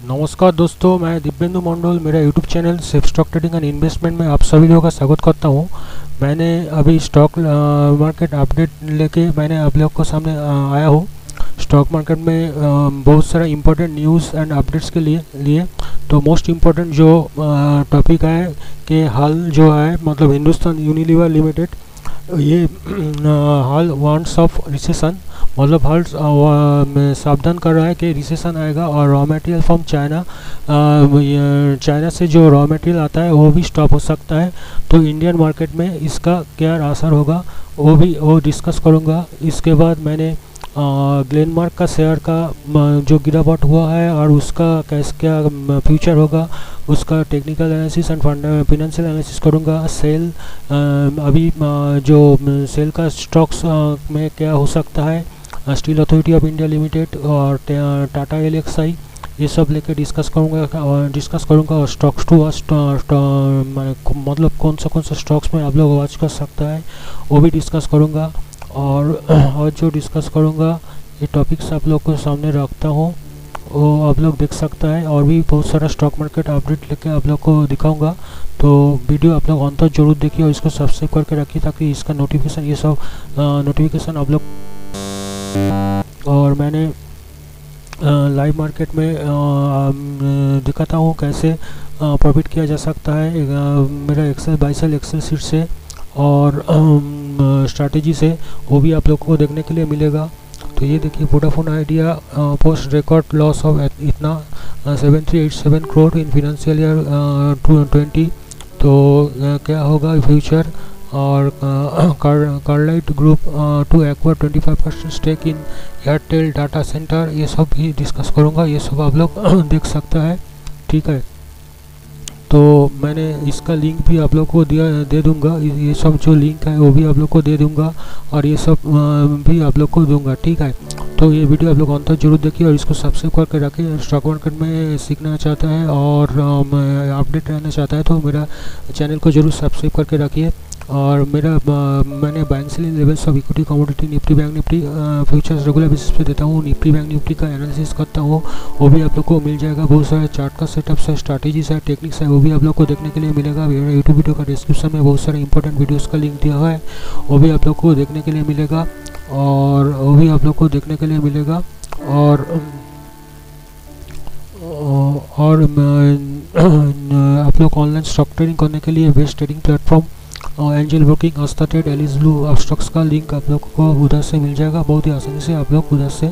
नमस्कार दोस्तों, मैं दिव्येंदु मंडल। मेरा YouTube channel safe stock trading and investment में आप सभी लोगों का स्वागत करता हूं। मैंने अभी स्टॉक मार्केट अपडेट लेके मैंने आप लोगों को सामने आया हूं। स्टॉक मार्केट में बहुत सारा इम्पोर्टेंट न्यूज़ एंड अपडेट्स के लिए तो मोस्ट इम्पोर्टेंट जो टॉपिक है कि हाल जो है मतलब हिंदुस्तान यूनिलीवर लिमिटेड ये हाल वार्न्स ऑफ रिसेशन, मतलब हाल सावधान कर रहा है कि रिसेशन आएगा और रॉ मटेरियल फ्रॉम चाइना से जो रॉ मटेरियल आता है वो भी स्टॉप हो सकता है। तो इंडियन मार्केट में इसका क्या असर होगा वो डिस्कस करूँगा। इसके बाद मैंने ग्लेनमार्क का शेयर का जो गिरावट हुआ है और उसका कैसे क्या फ्यूचर होगा उसका technical analysis and financial analysis करूँगा। सेल अभी जो सेल का स्टॉक्स में क्या हो सकता है, steel authority of India limited और टाटा एलएक्सआई, ये सब लेकर डिस्कस करूँगा और स्टॉक्स टू वॉच मतलब कौन सा स्टॉक्स में आप लोग वॉच कर सकता है वो भी डिस्कस करूँगा। और जो डिस्कस करूँगा ये टॉपिक्स आप लोग को सामने रखता हूँ, वो आप लोग देख सकता है। और भी बहुत सारा स्टॉक मार्केट अपडेट लेके आप लोग को दिखाऊंगा। तो वीडियो आप लोग अंत तक जरूर देखिए और इसको सब्सक्राइब करके रखिए ताकि इसका नोटिफिकेशन ये सब नोटिफिकेशन आप लोग। और मैंने लाइव मार्केट में दिखाता हूँ कैसे प्रॉफिट किया जा सकता है मेरा Excel buy sell Excel sheet से और स्ट्रैटेजी से, वो भी आप लोगों को देखने के लिए मिलेगा। तो ये देखिए Vodafone idea post record loss of इतना 7387 करोड़ इन फाइनेंशियल ईयर 2020। तो क्या होगा फ्यूचर। और Carlyle group to acquire 25% stake in Airtel data centre, ये सब भी डिस्कस करूँगा। ये सब आप लोग देख सकता है, ठीक है। तो मैंने इसका लिंक भी आप लोग को दे दूंगा। ये सब जो लिंक है वो भी आप लोग को दे दूंगा और ये सब भी आप लोग को दूंगा, ठीक है। तो ये वीडियो आप लोग अंत तक जरूर देखिए और इसको सब्सक्राइब करके रखिए। स्टॉक मार्केट में सीखना चाहता है और अपडेट रहना चाहता है तो मेरा चैनल को जरूर सब्सक्राइब करके रखिए। और मैंने buying selling levels of equity commodity Nifty bank Nifty futures regular basis पे देता हूँ। निफ्टी बैंक निफ्टी का एनालिसिस करता हूँ, वो भी आप लोग को मिल जाएगा। बहुत सारे चार्ट का सेटअप्स है, स्ट्रैटेजीज है, टेक्निक्स है, वो भी आप लोग को देखने के लिए मिलेगा। मेरा यूट्यूब वीडियो का डिस्क्रिप्शन में बहुत सारे इंपॉर्टेंट वीडियोज़ का लिंक दिया हुआ है, वो भी आप लोग को देखने के लिए मिलेगा। और वो भी आप लोग को देखने के लिए मिलेगा। और आप लोग ऑनलाइन स्टॉक ट्रेडिंग करने के लिए best trading platform Angel Broking, Astha Trade, Alice Blue stocks का लिंक आप लोग को उधर से मिल जाएगा। बहुत ही आसानी से आप लोग उधर से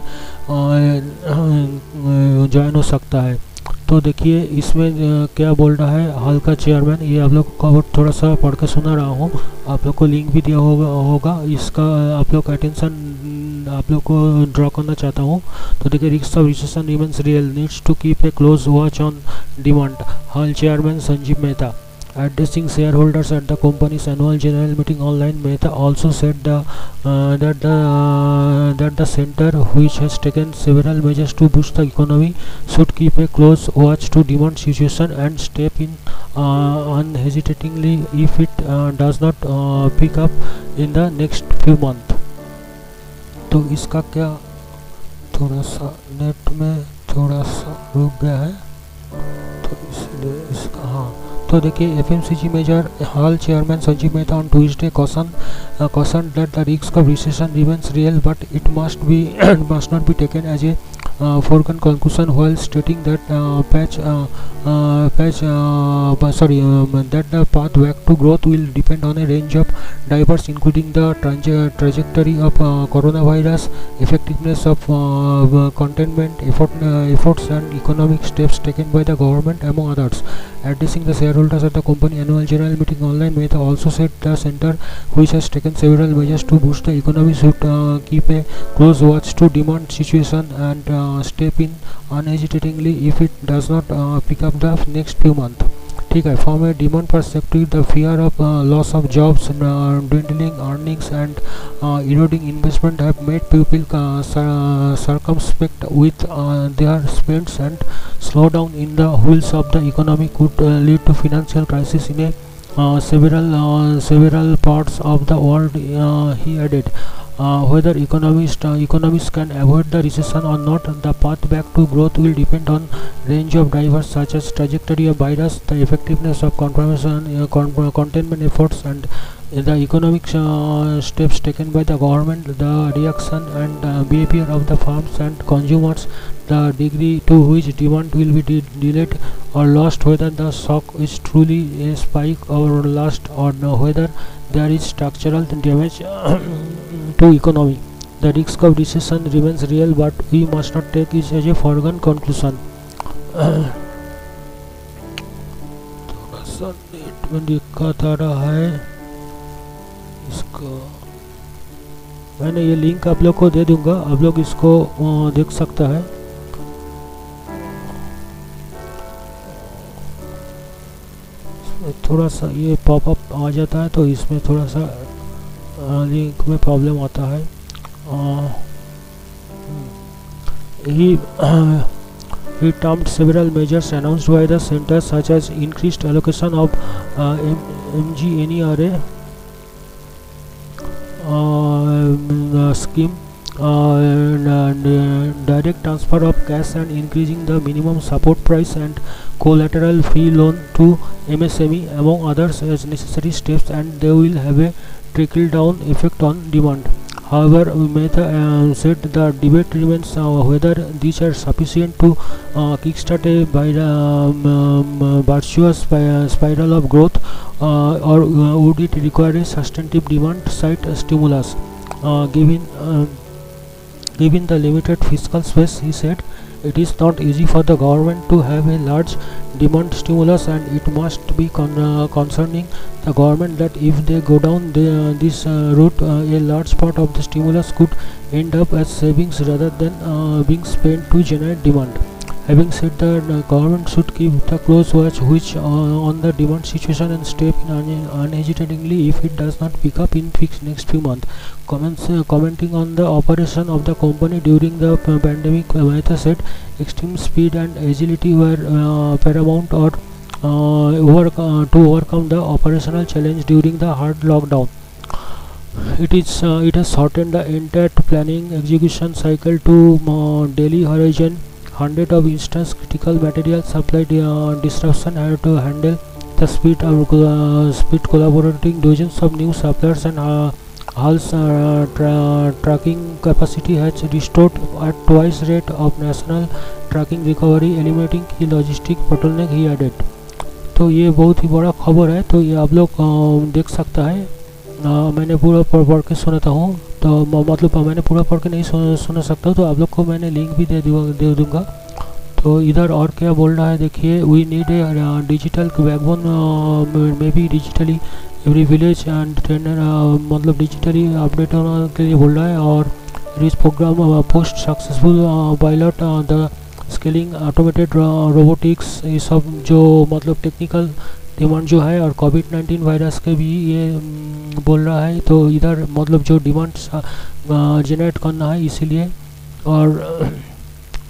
ज्वाइन हो सकता है। तो देखिए इसमें क्या बोल रहा है हाल का चेयरमैन, ये आप लोग को थोड़ा सा पढ़ के सुना रहा हूँ। आप लोग को लिंक भी दिया होगा इसका आप लोग अटेंशन आप लोग को ड्रॉ करना चाहता हूँ। तो देखिए risk of recession remains real, needs to keep a close watch on demand. HUL chairman Sanjiv Mehta addressing shareholders at the company's annual general meeting online, Mehta also said that the center, which has taken several measures to boost the economy, should keep a close watch to demand situation and step in unhesitatingly if it does not pick up in the next few months। तो इसका क्या थोड़ा सा net में थोड़ा सा रुक गया है तो इसलिए इसका हाँ। तो देखिए FMCG major HUL chairman Sanjiv Mehta on Tuesday cautioned that the risk of recession remains real, but it must not be taken as a foregone conclusion, while stating that that the path back to growth will depend on a range of drivers, including the trajectory of coronavirus, effectiveness of containment efforts and economic steps taken by the government, among others. Addressing the shareholders at the company annual general meeting online, Mehta also said the center, which has taken several measures to boost the economy, should keep a close watch to demand situation and step in unhesitatingly if it does not pick up the next few months, ठीक है। From a demand perspective, the fear of loss of jobs, dwindling earnings and eroding investment have made people circumspect with their spends, and slowdown in the wheels of the economy could lead to financial crisis in several parts of the world, he added. whether economists can avoid the recession or not. The path back to growth will depend on range of drivers such as trajectory of virus, the effectiveness of containment efforts, and the economic steps taken by the government, the reaction and behavior of the firms and consumers, the degree to which demand will be delayed or lost, whether the shock is truly a spike or last, or whether there is structural damage to economy. The risk of recession remains real, but we must not take it as a foregone conclusion. थोड़ा सा net में दिक्कत आ रहा है इसको, मैंने ये link आप लोग को दे दूंगा, आप लोग इसको देख सकता है। थोड़ा सा ये पॉपअप आ जाता है तो इसमें थोड़ा सा लिंक में प्रॉब्लम आता है। He termed several measures announced by the center such as increased allocation of MGNRA scheme, direct transfer of cash, and increasing the minimum support price and collateral free loan to MSME, among others, as necessary steps, and they will have a trickle down effect on demand. However, Mehta said the debate remains whether these are sufficient to kickstart a virtuous spiral of growth, or would it require a substantive demand side stimulus. Given the limited fiscal space, he said, it is not easy for the government to have a large demand stimulus, and it must be concerning the government that if they go down this route, a large part of the stimulus could end up as savings rather than being spent to generate demand. Having said that, the government should keep the close watch on the demand situation and step in unhesitatingly if it does not pick up in next few months. Commenting on the operation of the company during the pandemic, Mehta said extreme speed and agility were paramount or to overcome the operational challenge during the hard lockdown. It has shortened the entire planning execution cycle to daily horizon. Hundreds of instance critical material supply disruption had to handle the speed collaborating dozens of new suppliers, and Hull's tracking capacity has restored at twice rate of national tracking recovery, eliminating key logistic bottleneck, he added. तो ये बहुत ही बड़ा खबर है, तो ये आप लोग देख सकता है। मैंने पूरा पढ़ के सुनाता हूँ, तो मतलब मैंने पूरा पढ़ के नहीं सुना सकता, तो आप लोग को मैंने लिंक भी दे दूँगा। तो इधर और क्या बोल रहा है देखिए, we need a digital backbone, maybe digitally every village and trainer, मतलब डिजिटली अपडेट होने के लिए बोल रहा है। और rich programme post successful pilot the scaling automated robotics, ये सब जो मतलब टेक्निकल डिमांड जो है, और कोविड-19 वायरस के भी ये बोल रहा है। तो इधर मतलब जो डिमांड जनरेट करना है इसीलिए, और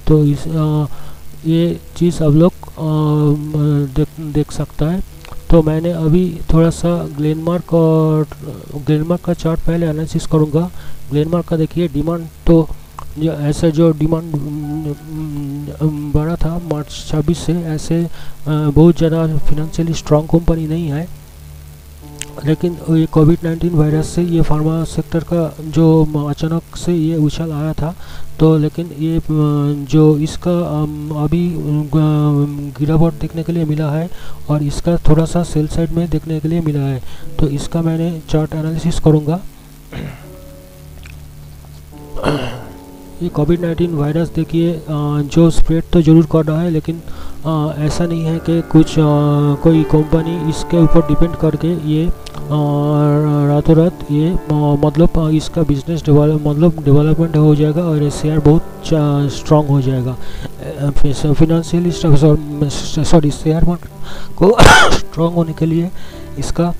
तो इस ये चीज़ आप लोग देख सकता है। तो मैंने अभी थोड़ा सा ग्लेनमार्क का चार्ट पहले एनालिसिस करूँगा। ग्लेनमार्क का देखिए डिमांड, तो ऐसे जो डिमांड बढ़ा था मार्च 26 से, ऐसे बहुत ज़्यादा फिनेंशियली स्ट्रॉन्ग कंपनी नहीं है, लेकिन ये कोविड-19 वायरस से ये फार्मा सेक्टर का जो अचानक से ये उछाल आया था, तो लेकिन ये जो इसका अभी गिरावट देखने के लिए मिला है, और इसका थोड़ा सा सेल साइड में देखने के लिए मिला है। तो इसका मैंने चार्ट एनालिसिस करूँगा। ये कोविड-19 वायरस देखिए जो स्प्रेड तो ज़रूर कर रहा है, लेकिन ऐसा नहीं है कि कुछ कोई कंपनी इसके ऊपर डिपेंड करके ये रातों रात ये मतलब इसका बिजनेस डेवलपमेंट हो जाएगा और शेयर बहुत स्ट्रांग हो जाएगा। फिनेंशियली सॉरी शेयर मार्केट को स्ट्रांग होने के लिए इसका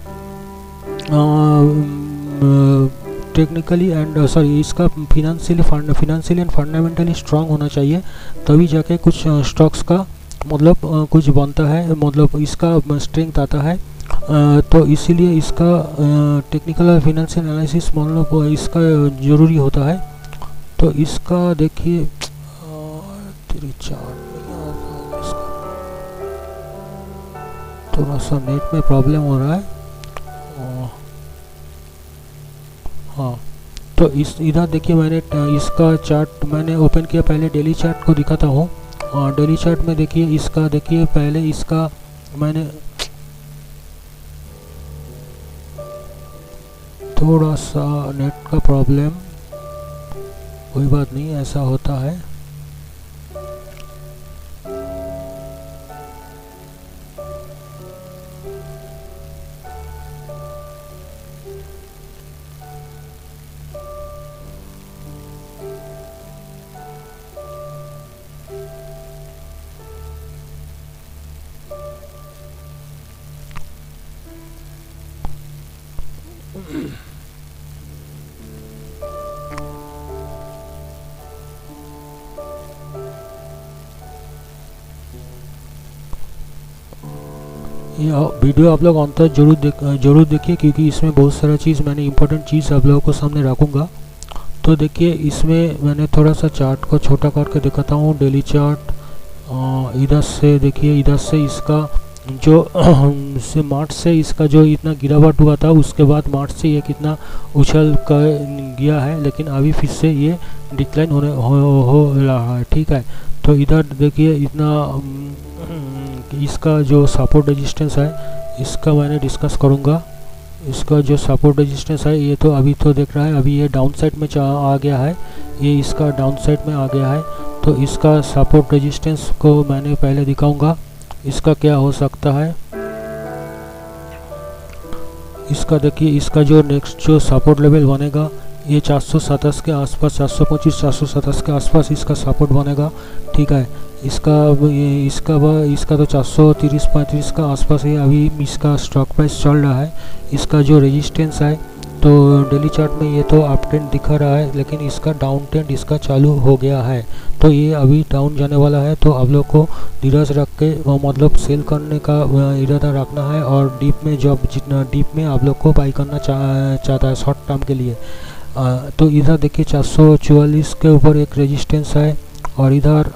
टेक्निकली एंड इसका फिनेंशियली एंड फंडामेंटली स्ट्रांग होना चाहिए, तभी जाके कुछ स्टॉक्स का मतलब कुछ बनता है, मतलब इसका स्ट्रेंथ आता है। तो इसीलिए इसका टेक्निकल और फिनेंशियल एनालिसिस मान लो इसका ज़रूरी होता है। तो इसका देखिए तेरी चार्ट नहीं आ रहा है इसका, थोड़ा सा नेट में प्रॉब्लम हो रहा है। हाँ, तो इस इधर देखिए मैंने इसका चार्ट मैंने ओपन किया। पहले डेली चार्ट को दिखाता हूँ। डेली चार्ट में देखिए इसका, देखिए पहले इसका मैंने थोड़ा सा नेट का प्रॉब्लम, कोई बात नहीं, ऐसा होता है। ये वीडियो आप लोग अंत तक जरूर देखिए, क्योंकि इसमें बहुत सारा चीज़ मैंने इंपॉर्टेंट चीज़ आप लोगों को सामने रखूँगा। तो देखिए इसमें मैंने थोड़ा सा चार्ट को छोटा करके दिखाता हूँ। डेली चार्ट इधर से देखिए, इधर से इसका जो से मार्च से इसका जो इतना गिरावट हुआ था, उसके बाद मार्च से ये कितना उछल कर गया है, लेकिन अभी फिर से ये डिक्लाइन हो रहा है। ठीक है, तो इधर देखिए इतना इसका जो सपोर्ट रेजिस्टेंस है इसका मैंने डिस्कस करूँगा। इसका जो सपोर्ट रेजिस्टेंस है ये तो अभी तो देख रहा है, अभी ये डाउन साइड में आ गया है, ये इसका डाउन साइड में आ गया है। तो इसका सपोर्ट रेजिस्टेंस को मैंने पहले दिखाऊंगा, इसका क्या हो सकता है। इसका देखिए, इसका जो नेक्स्ट जो सपोर्ट लेवल बनेगा ये 427 के आसपास, 425 427 के आसपास इसका सपोर्ट बनेगा। ठीक है, इसका तो 430-35 का आसपास है अभी इसका स्टॉक प्राइस चल रहा है। इसका जो रेजिस्टेंस है तो डेली चार्ट में ये तो अप ट्रेंड दिखा रहा है, लेकिन इसका डाउन ट्रेंड इसका चालू हो गया है। तो ये अभी डाउन जाने वाला है। तो आप लोग को धीरज रख के मतलब सेल करने का इरादा रखना है, और डीप में जब जितना डीप में आप लोग को बाई करना चाहता है शॉर्ट टर्म के लिए। तो इधर देखिए 444 के ऊपर एक रेजिस्टेंस है, और इधर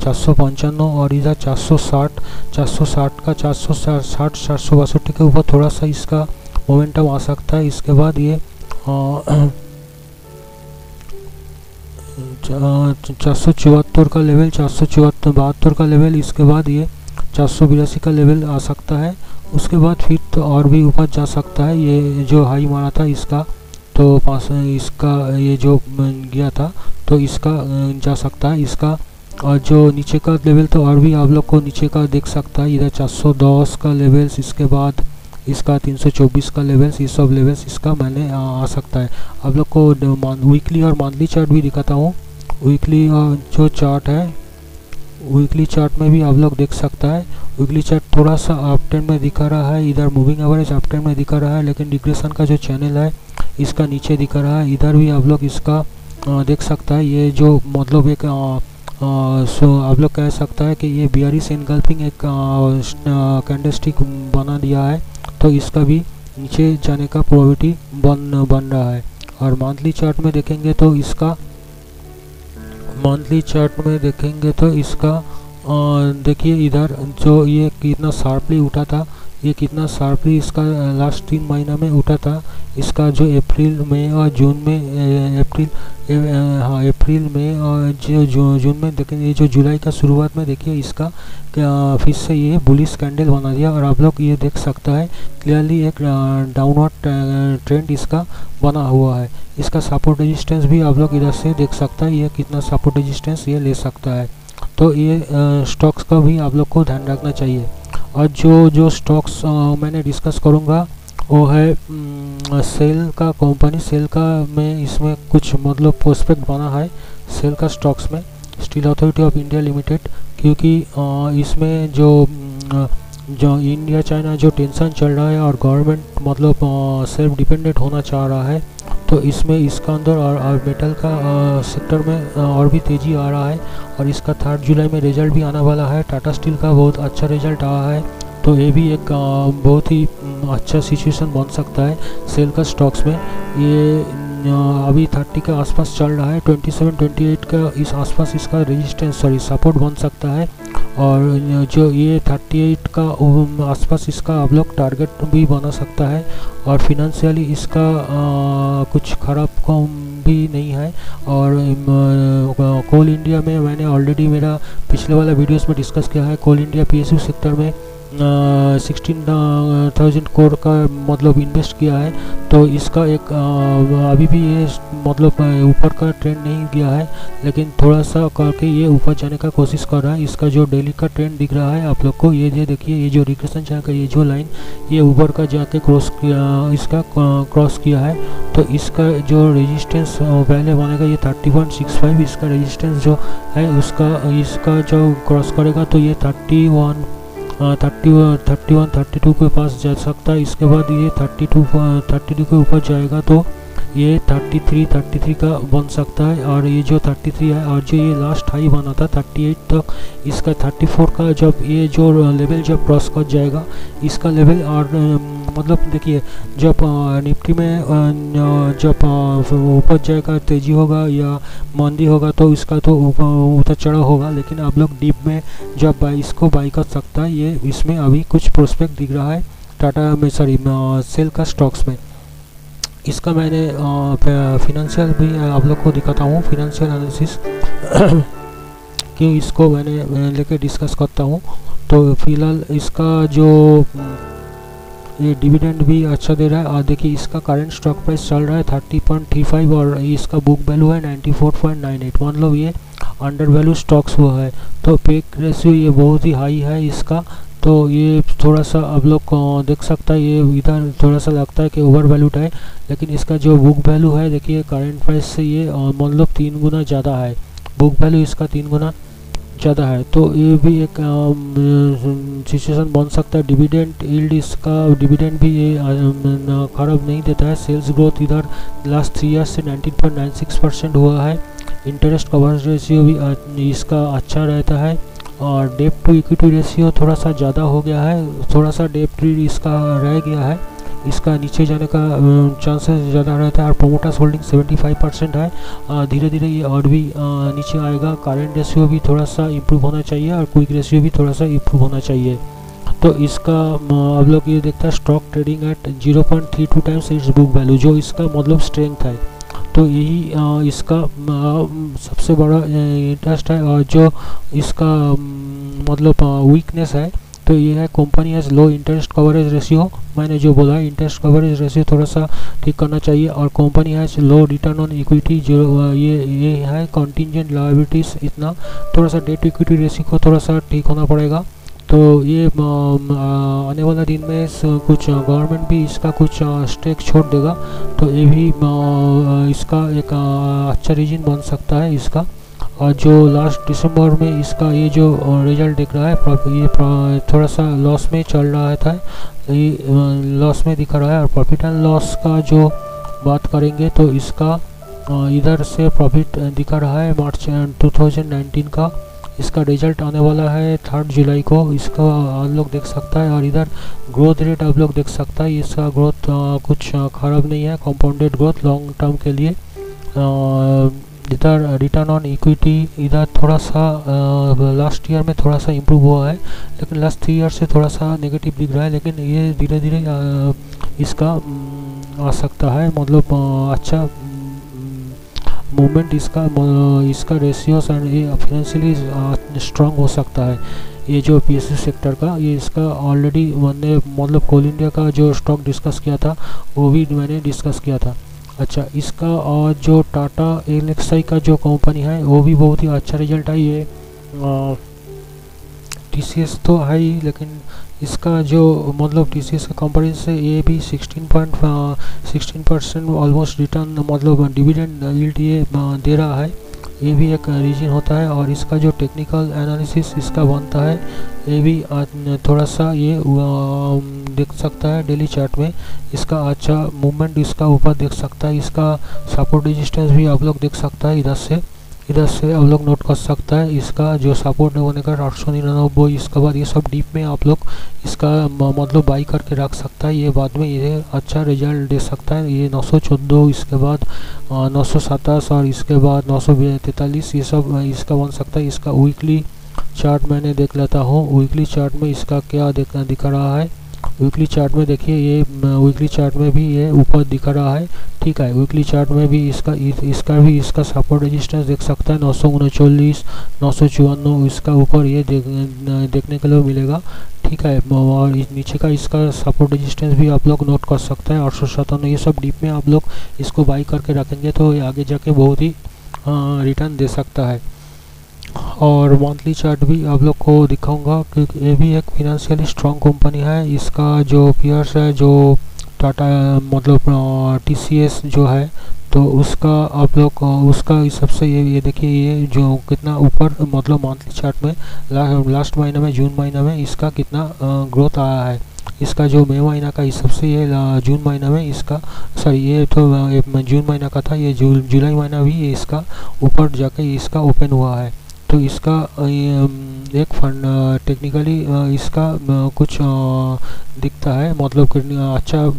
455 और इधर 460 का 460 के ऊपर थोड़ा सा इसका मोमेंटम आ सकता है। इसके बाद ये 474 का लेवल, 472 का लेवल, इसके बाद ये 482 का लेवल आ सकता है। उसके बाद फिर तो और भी ऊपर जा सकता है। ये जो हाई मारा था इसका तो इसका ये जो गया था तो इसका जा सकता है इसका, और जो नीचे का लेवल तो और भी आप लोग को नीचे का देख सकता है। इधर 410 का लेवल्स, इसके बाद इसका 324 का लेवल्स, ये सब लेवल्स इसका मैंने आ सकता है। आप लोग को वीकली और मंथली चार्ट भी दिखाता हूँ। वीकली जो चार्ट है, वीकली चार्ट में भी आप लोग देख सकता है। वीकली चार्ट थोड़ा सा अप ट्रेंड में दिखा रहा है, इधर मूविंग एवरेज अप ट्रेंड में दिखा रहा है, लेकिन डिग्रेशन का जो चैनल है इसका नीचे दिखा रहा है। इधर भी आप लोग इसका देख सकता है। ये जो मतलब एक सो आप लोग कह सकता है कि ये बियरिश एनगल्फिंग एक कैंडलस्टिक बना दिया है, तो इसका भी नीचे जाने का प्रोबेबिलिटी बन रहा है। और मंथली चार्ट में देखेंगे तो इसका देखिए इधर जो ये कितना शार्पली उठा था, ये कितना शार्पली इसका लास्ट 3 महीना में उठा था। इसका जो अप्रैल में और जून में अप्रैल में और जो जून में देखेंगे, ये जो जुलाई का शुरुआत में देखिए इसका फिर से ये बुलिश कैंडल बना दिया, और आप लोग ये देख सकता है क्लियरली एक डाउनवर्ड ट्रेंड इसका बना हुआ है। इसका सपोर्ट रेजिस्टेंस भी आप लोग इधर से देख सकता है, ये कितना सपोर्ट रेजिस्टेंस ये ले सकता है। तो ये स्टॉक्स का भी आप लोग को ध्यान रखना चाहिए। और जो स्टॉक्स मैंने डिस्कस करूँगा वो है सेल का, कंपनी सेल का में इसमें कुछ मतलब प्रोस्पेक्ट बना है सेल का स्टॉक्स में, steel authority of India limited, क्योंकि इसमें जो इंडिया चाइना जो टेंशन चल रहा है और गवर्नमेंट मतलब सेल्फ डिपेंडेंट होना चाह रहा है, तो इसमें इसका अंदर और मेटल का सेक्टर में और भी तेज़ी आ रहा है। और इसका 3 जुलाई में रिजल्ट भी आने वाला है। टाटा स्टील का बहुत अच्छा रिजल्ट आया है, तो ये भी एक बहुत ही अच्छा सिचुएशन बन सकता है सेल का स्टॉक्स में। ये अभी 30 के आसपास चल रहा है, 27-28 का इस आसपास इसका रेजिस्टेंस सपोर्ट बन सकता है। और जो ये 38 का आसपास इसका आप लोग टारगेट भी बना सकता है। और फिनेंशियली इसका कुछ ख़राब कम भी नहीं है। और कोल इंडिया में मैंने ऑलरेडी मेरा पिछले वाला वीडियोस में डिस्कस किया है, कोल इंडिया PSU सेक्टर में 16,000 करोड़ का मतलब इन्वेस्ट किया है। तो इसका एक अभी भी ये मतलब ऊपर का ट्रेंड नहीं गया है, लेकिन थोड़ा सा करके ये ऊपर जाने का कोशिश कर रहा है। इसका जो डेली का ट्रेंड दिख रहा है आप लोग को, ये देखिए, ये जो रिग्रेशन चार्ट का ये जो लाइन ये ऊपर का जाके क्रॉस किया है। तो इसका जो रेजिस्टेंस पहले बनेगा ये 30.65, इसका रेजिस्टेंस जो है इसका जो क्रॉस करेगा तो ये 31, 32 के पास जा सकता है। इसके बाद ये 32 के ऊपर जाएगा तो ये 33 का बन सकता है। और ये जो 33 है और जो ये लास्ट हाई बना था 38 तक, इसका 34 का जब ये जो लेवल जब क्रॉस कर जाएगा इसका लेवल, और मतलब देखिए जब निफ्टी में जब ऊपर जाएगा तेज़ी होगा या मंदी होगा तो इसका तो उतर चढ़ा होगा, लेकिन आप लोग डीप में जब इसको बाई कर सकता है। ये इसमें अभी कुछ प्रोस्पेक्ट दिख रहा है टाटा में, सॉरी सेल का स्टॉक्स में। इसका मैंने फिनेंशियल भी आप लोग को दिखाता हूँ, फिनेंशियल एनालिसिस क्यों इसको मैंने लेके डिस्कस करता हूँ। तो फिलहाल इसका जो ये डिविडेंड भी अच्छा दे रहा है। और देखिए इसका करंट स्टॉक प्राइस चल रहा है 30.35 और इसका बुक वैल्यू है 94.98, मतलब ये अंडर वैल्यू स्टॉक्स हुआ है। तो पेक रेशियो ये बहुत ही हाई है इसका। तो ये थोड़ा सा आप लोग देख सकता है, ये इधर थोड़ा सा लगता है कि ओवर वैल्यूड है, लेकिन इसका जो बुक वैल्यू है देखिए करंट प्राइस से ये मतलब 3 गुना ज़्यादा है, बुक वैल्यू इसका 3 गुना ज़्यादा है। तो ये भी एक सिचुएशन बन सकता है। डिविडेंड यील्ड, इसका डिविडेंड भी ये खराब नहीं देता है। सेल्स ग्रोथ इधर लास्ट 3 ईयर्स से 19.96% हुआ है। इंटरेस्ट कवरेज रेशियो भी इसका अच्छा रहता है। और डेट टू इक्विटी रेशियो थोड़ा सा ज़्यादा हो गया है, थोड़ा सा डेट इसका रह गया है, इसका नीचे जाने का चांसेस ज़्यादा रहता है। और प्रोमोटर्स होल्डिंग 75% है। धीरे धीरे ये और भी नीचे आएगा। करेंट रेशियो भी थोड़ा सा इम्प्रूव होना चाहिए और क्विक रेशियो भी थोड़ा सा इम्प्रूव होना चाहिए। तो इसका आप लोग ये देखता है stock trading at 0.32 times it's book value, जो इसका मतलब स्ट्रेंथ है। तो यही इसका सबसे बड़ा इंटरेस्ट है। और जो इसका मतलब वीकनेस है तो ये है company has low interest coverage ratio. मैंने जो बोला है इंटरेस्ट कवरेज रेशियो थोड़ा सा ठीक करना चाहिए। और company has low return on equity, जो ये है कंटिंजेंट लायबिलिटीज़, इतना थोड़ा सा डेट इक्विटी रेशियो को थोड़ा सा ठीक होना पड़ेगा। तो ये आने वाला दिन में कुछ गवर्नमेंट भी इसका कुछ स्टेक छोड़ देगा, तो ये भी इसका एक अच्छा रीजन बन सकता है इसका। और जो लास्ट दिसंबर में इसका ये जो रिजल्ट दिख रहा है ये थोड़ा सा लॉस में चल रहा था, ये लॉस में दिखा रहा है। और प्रॉफिट एंड लॉस का जो बात करेंगे तो इसका इधर से प्रॉफिट दिखा रहा है मार्च 2019 का। इसका रिजल्ट आने वाला है 3 जुलाई को, इसका आप लोग देख सकता है। और इधर ग्रोथ रेट आप लोग देख सकता है, इसका ग्रोथ कुछ ख़राब नहीं है, कंपाउंडेड ग्रोथ लॉन्ग टर्म के लिए। इधर रिटर्न ऑन इक्विटी इधर थोड़ा सा लास्ट ईयर में थोड़ा सा इम्प्रूव हुआ है, लेकिन लास्ट 3 ईयर से थोड़ा सा नेगेटिव दिख रहा है। लेकिन ये धीरे धीरे इसका आ सकता है, मतलब अच्छा मूवमेंट इसका रेशियोस एंड ये फाइनेंशियली स्ट्रांग हो सकता है। ये जो PSU सेक्टर का ये इसका ऑलरेडी मैंने मतलब कोल इंडिया का जो स्टॉक डिस्कस किया था वो भी मैंने डिस्कस किया था। अच्छा, इसका और जो टाटा LXI का जो कंपनी है वो भी बहुत ही अच्छा रिजल्ट है। ये TCS तो है ही, लेकिन इसका जो मतलब TCS का कंपनी से ये भी 16% ऑलमोस्ट रिटर्न मतलब डिविडेंड यील्ड ये दे रहा है, ये भी एक रीजन होता है। और इसका जो टेक्निकल एनालिसिस इसका बनता है ये भी थोड़ा सा ये देख सकता है डेली चार्ट में, इसका अच्छा मूवमेंट इसका ऊपर देख सकता है। इसका सपोर्ट रेजिस्टेंस भी आप लोग देख सकता है इधर से। इधर से आप लोग नोट कर सकता है इसका जो सपोर्ट होने का 899। इसके बाद ये सब डीप में आप लोग इसका मतलब बाई करके रख सकता है, ये बाद में ये अच्छा रिजल्ट दे सकता है। ये 914, इसके बाद 927 और इसके बाद 943 ये सब इसका बन सकता है। इसका वीकली चार्ट मैंने देख लेता हूँ, वीकली चार्ट में इसका क्या दिखा रहा है। वीकली चार्ट में देखिए ये वीकली चार्ट में भी ये ऊपर दिखा रहा है, ठीक है। वीकली चार्ट में भी इसका सपोर्ट रेजिस्टेंस देख सकता है 939, 954 इसका ऊपर ये देखने के लिए मिलेगा, ठीक है। और नीचे का इसका सपोर्ट रेजिस्टेंस भी आप लोग नोट कर सकते हैं 857। ये सब डीप में आप लोग इसको बाई करके रखेंगे तो ये आगे जाके बहुत ही रिटर्न दे सकता है। और मंथली चार्ट भी आप लोग को दिखाऊंगा क्योंकि ये भी एक फिनेंशियली स्ट्रॉन्ग कंपनी है। इसका जो पीयर्स है जो टाटा मतलब टीसीएस जो है तो उसका आप लोग उसका हिसाब से ये देखिए ये जो कितना ऊपर मतलब मंथली चार्ट में लास्ट महीने में जून महीने में इसका कितना ग्रोथ आया है। इसका जो मई महीना का हिसाब से ये जून महीना में इसका ये तो जून महीना का था, ये जुलाई महीना भी ये इसका ऊपर जाके इसका ओपन हुआ है। तो इसका एक फंड टेक्निकली इसका कुछ दिखता है मतलब अच्छा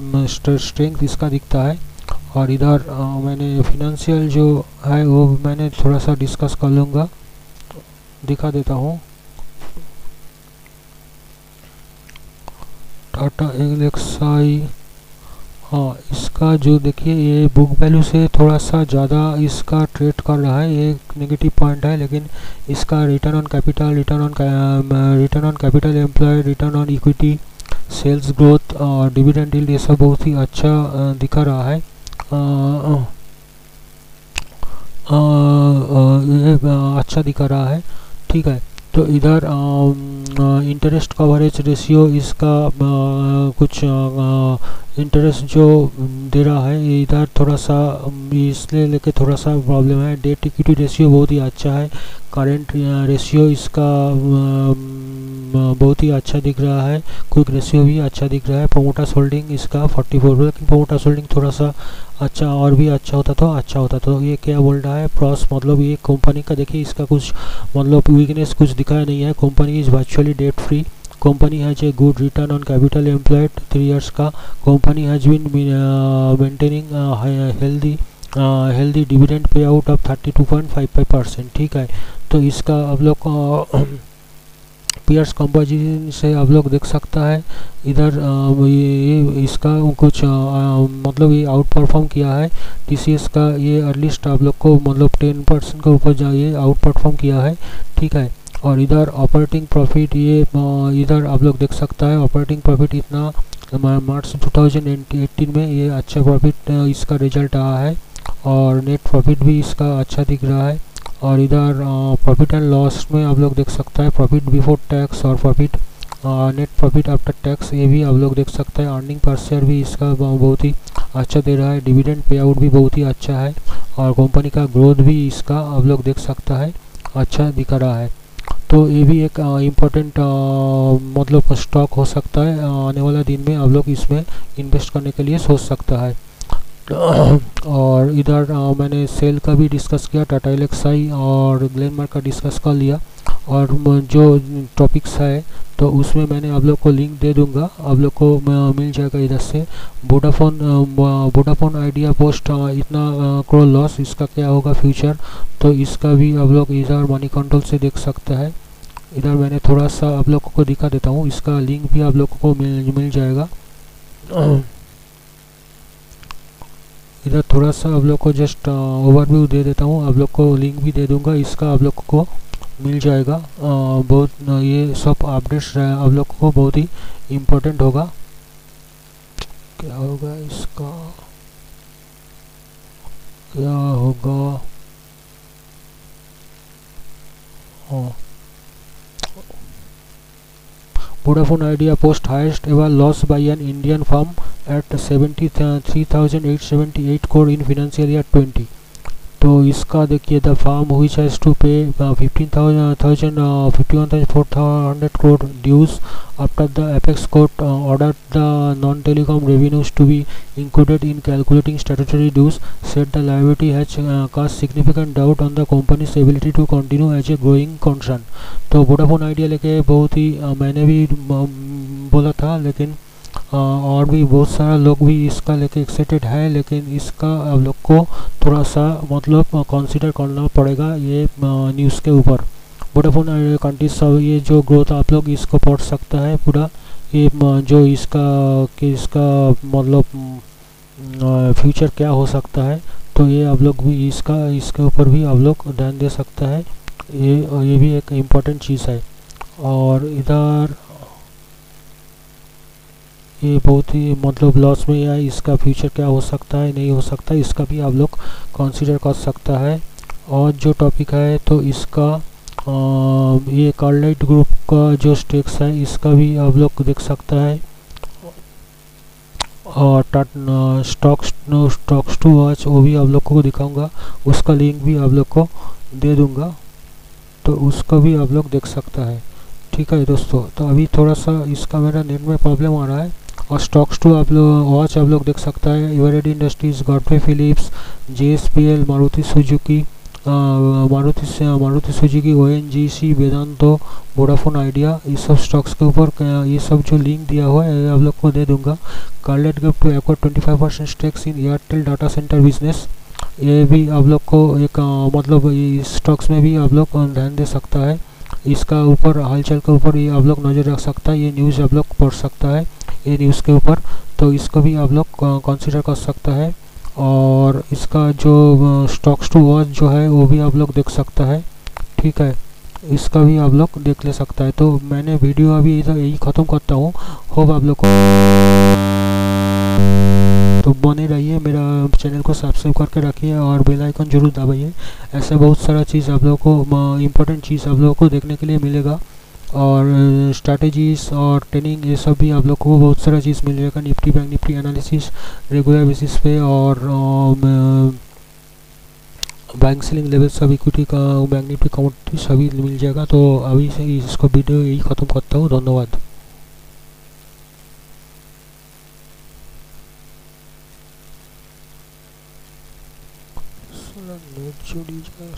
स्ट्रेंथ इसका दिखता है। और इधर मैंने फिनेंशियल जो है वो मैंने थोड़ा सा डिस्कस कर लूँगा, दिखा देता हूँ। टाटा एलेक्साई, हाँ इसका जो देखिए ये बुक वैल्यू से थोड़ा सा ज़्यादा इसका ट्रेड कर रहा है, ये एक नेगेटिव पॉइंट है। लेकिन इसका return on capital, return on capital employed, return on equity, sales growth और डिविडेंड यील्ड ये सब बहुत ही अच्छा दिखा रहा है। अच्छा दिखा रहा है, ठीक है। तो इधर इंटरेस्ट कवरेज रेशियो इसका कुछ इंटरेस्ट जो दे रहा है इधर थोड़ा सा इसलिए लेके थोड़ा सा प्रॉब्लम है। डेट इक्विटी रेशियो बहुत ही अच्छा है, करेंट रेशियो इसका बहुत ही अच्छा दिख रहा है, क्विक रेशियो भी अच्छा दिख रहा है। प्रोमोटर्स होल्डिंग इसका 44, लेकिन प्रोमोटर्स होल्डिंग थोड़ा सा अच्छा और भी अच्छा होता तो ये क्या बोल रहा है प्रॉस मतलब ये कंपनी का देखिए इसका कुछ मतलब वीकनेस कुछ दिखाया नहीं है। Company is virtually debt free, company has a good return on capital employed 3 years का, company has been maintaining healthy dividend payout of 32.55%, ठीक है। तो इसका आप लोग पीयर्स कंपोजिशन से आप लोग देख सकता है इधर ये इसका कुछ मतलब ये आउट परफॉर्म किया है टीसीएस का, ये अर्लीस्ट आप लोग को मतलब 10% के ऊपर जाइए आउट परफॉर्म किया है, ठीक है। और इधर ऑपरेटिंग प्रॉफिट ये इधर आप लोग देख सकता है ऑपरेटिंग प्रॉफिट इतना मार्च 2018 में ये अच्छा प्रॉफिट इसका रिजल्ट आया है और नेट प्रॉफिट भी इसका अच्छा दिख रहा है। और इधर प्रॉफिट एंड लॉस में आप लोग देख सकता है प्रॉफिट बिफोर टैक्स और profit net profit after tax ये भी आप लोग देख सकते हैं। अर्निंग पर शेयर भी इसका बहुत ही अच्छा दे रहा है, डिविडेंड पे आउट भी बहुत ही अच्छा है और कंपनी का ग्रोथ भी इसका आप लोग देख सकता है अच्छा दिखा रहा है। तो ये भी एक इम्पोर्टेंट मतलब स्टॉक हो सकता है, आने वाला दिन में आप लोग इसमें इन्वेस्ट करने के लिए सोच सकता है। और इधर मैंने सेल का भी डिस्कस किया, टाटा एलेक्साई और ग्लेनमार्क का डिस्कस कर लिया। और जो टॉपिक्स है तो उसमें मैंने आप लोग को लिंक दे दूंगा, आप लोग को मिल जाएगा इधर से। वोडाफोन आइडिया पोस्ट इतना करोड़ लॉस, इसका क्या होगा फ्यूचर, तो इसका भी आप लोग इधर मनी कंट्रोल से देख सकते हैं। इधर मैंने थोड़ा सा आप लोगों को दिखा देता हूँ, इसका लिंक भी आप लोगों को मिल जाएगा। इधर थोड़ा सा आप लोग को जस्ट ओवरव्यू दे देता हूँ, आप लोग को लिंक भी दे दूंगा, इसका आप लोग को मिल जाएगा। बहुत ये सब अपडेट्स आप लोग को बहुत ही इम्पोर्टेंट होगा। क्या होगा इसका, क्या होगा, Vodafone Idea post highest ever loss by an Indian firm at 73,878 crore in financial year 20। तो इसका देखिए, the firm which has to pay 51,400 crore dues after the apex court ordered the non-telecom revenues to be included in calculating statutory dues, said the liability has cast significant doubt on the company's ability to continue as a growing concern। तो Vodafone idea लेके बहुत ही मैंने भी बोला था, लेकिन और भी बहुत सारा लोग भी इसका लेके एक्साइटेड है, लेकिन इसका आप लोग को थोड़ा सा मतलब कंसीडर करना पड़ेगा ये न्यूज़ के ऊपर। वोडाफोन कंट्रीज सब ये जो ग्रोथ आप लोग इसको पढ़ सकता है पूरा, ये जो इसका कि इसका मतलब फ्यूचर क्या हो सकता है, तो ये आप लोग भी इसके ऊपर भी आप लोग ध्यान दे सकता है। ये भी एक इम्पॉर्टेंट चीज़ है। और इधर ये बहुत ही मतलब लॉस में है, इसका फ्यूचर क्या हो सकता है नहीं हो सकता, इसका भी आप लोग कंसीडर कर सकता है। और जो टॉपिक है तो इसका ये कार्लाइट ग्रुप का जो स्टेक्स है इसका भी आप लोग देख सकता है। और स्टॉक्स टू वॉच वो भी आप लोग को दिखाऊंगा, उसका लिंक भी आप लोग को दे दूंगा, तो उसका भी आप लोग देख सकता है। ठीक है दोस्तों, तो अभी थोड़ा सा इसका मेरा नेट में प्रॉब्लम आ रहा है। और स्टॉक्स टू आप लोग वॉच आप लोग देख सकता है, Eveready Industries, Godfrey Phillips, JSPL, Maruti Suzuki, Maruti Suzuki, ONGC, Vedanta, Vodafone Idea, ये सब स्टॉक्स के ऊपर ये सब जो लिंक दिया हुआ है आप लोग को दे दूंगा। Carlyle group to acquire 25% stakes in Airtel data centre business, ये भी आप लोग को एक मतलब स्टॉक्स में भी आप लोग ध्यान दे सकता है। इसका ऊपर हालचाल के ऊपर ये आप लोग नज़र रख सकता है, ये न्यूज़ आप लोग पढ़ सकता है ये न्यूज़ के ऊपर, तो इसको भी आप लोग कंसीडर कर सकता है। और इसका जो स्टॉक्स टू वॉच जो है वो भी आप लोग देख सकता है। ठीक है, इसका भी आप लोग देख ले सकता है। तो मैंने वीडियो अभी इधर यही ख़त्म करता हूँ। होप आप लोग को तो बने रहिए, मेरा चैनल को सब्सक्राइब करके रखिए और बेल आइकन जरूर दबाइए। ऐसा बहुत सारा चीज़ आप लोगों को इम्पोर्टेंट चीज़ आप लोगों को देखने के लिए मिलेगा। और स्ट्रैटेजीज और ट्रेनिंग ये सब भी आप लोग को बहुत सारा चीज़ मिल जाएगा। Nifty bank Nifty analysis regular basis पे, और बैंक सेलिंग लेवल सब इक्विटी का बैंक निफ्टी कमोडिटी सभी मिल जाएगा। तो अभी से इसको वीडियो यही ख़त्म करता हूँ। धन्यवाद। नेट जोड़ी जाए।